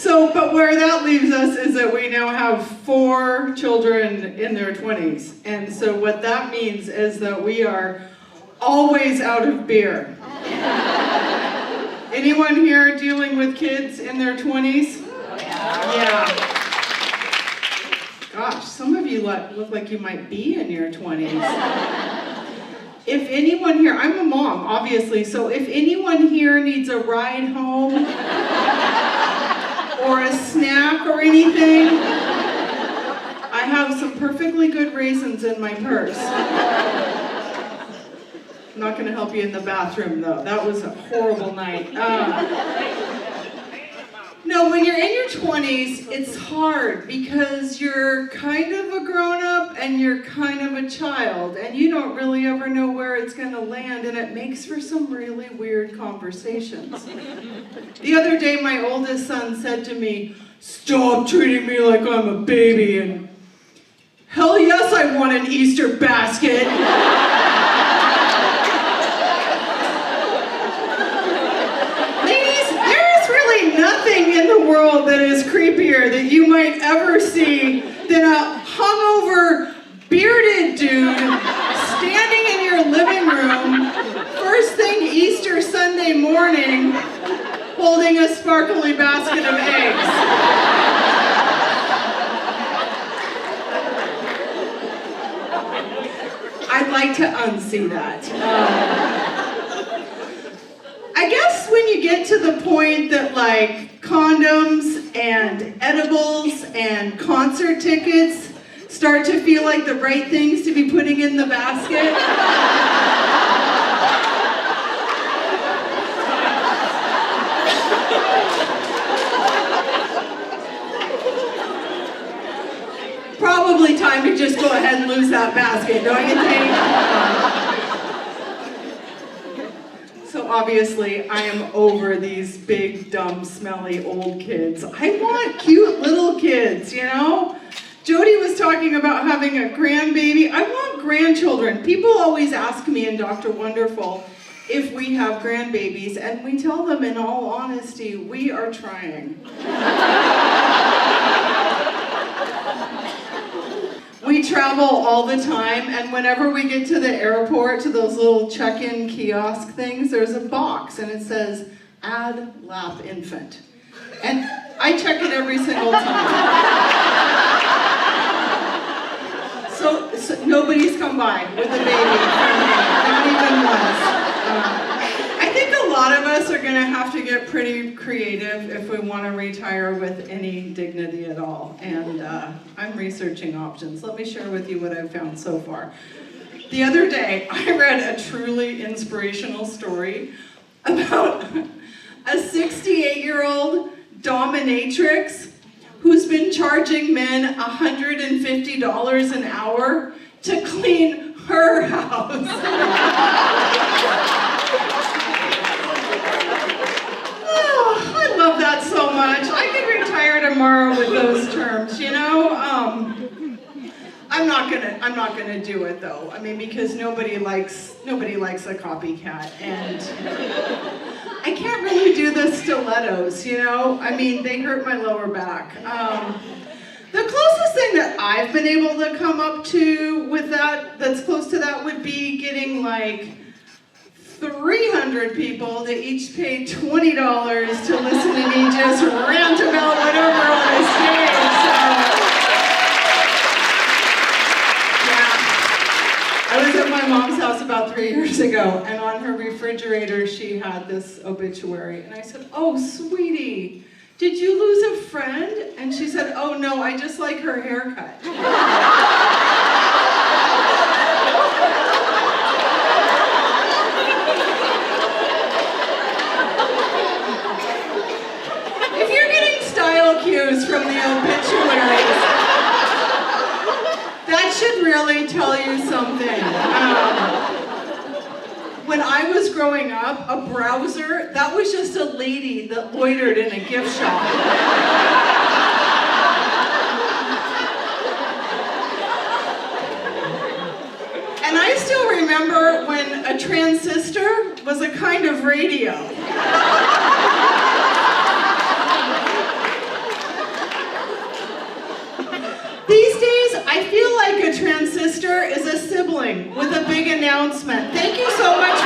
But where that leaves us is that we now have 4 children in their 20s. And so what that means is that we are always out of beer. Anyone here dealing with kids in their 20s? Yeah. Gosh, some of you look like you might be in your 20s. If anyone here, I'm a mom, obviously, so if anyone here needs a ride home, or a snack or anything, I have some perfectly good raisins in my purse. I'm not going to help you in the bathroom, though. That was a horrible night. No, when you're in your 20s, it's hard because you're kind of a grown-up and you're kind of a child, and you don't really ever know where it's going to land, and it makes for some really weird conversations. The other day, my oldest son said to me, "Stop treating me like I'm a baby," and hell yes, I want an Easter basket. Nothing in the world that is creepier that you might ever see than a hungover, bearded dude standing in your living room, first thing Easter Sunday morning, holding a sparkly basket of eggs. I'd like to unsee that. I guess when you get to the point that like condoms and edibles and concert tickets start to feel like the right things to be putting in the basket. Probably time to just go ahead and lose that basket, don't you think? So obviously, I am over these big, dumb, smelly old kids. I want cute little kids, you know? Jody was talking about having a grandbaby. I want grandchildren. People always ask me in Dr. Wonderful if we have grandbabies, and we tell them in all honesty, we are trying. We travel all the time, and whenever we get to the airport, to those little check-in kiosk things, there's a box, and it says, "Add lap infant." And I check it every single time. So nobody's come by with a baby, not even once. I think a lot of us are gonna have to get pretty creative if we wanna retire with any dignity at all. And I'm researching options. Let me share with you what I've found so far. The other day, I read a truly inspirational story about a 68-year-old dominatrix who's been charging men $150 an hour to clean her house. I love that so much. I could retire tomorrow with those terms, you know? I'm not gonna do it though. I mean, because nobody likes a copycat, and I can't really do the stilettos, you know? I mean, they hurt my lower back. The closest thing that I've been able to come up to with that's close to that would be getting like 300 people to each pay $20 to listen to me just rant about whatever on a stage. So, yeah. I was at my mom's house about 3 years ago, and on her refrigerator she had this obituary. And I said, "Oh, sweetie, did you lose a friend?" And she said, "Oh no, I just like her haircut." Cues from the obituaries. That should really tell you something. When I was growing up, a browser, that was just a lady that loitered in a gift shop. And I still remember when a transistor was a kind of radio. I feel like a transistor is a sibling with a big announcement. Thank you so much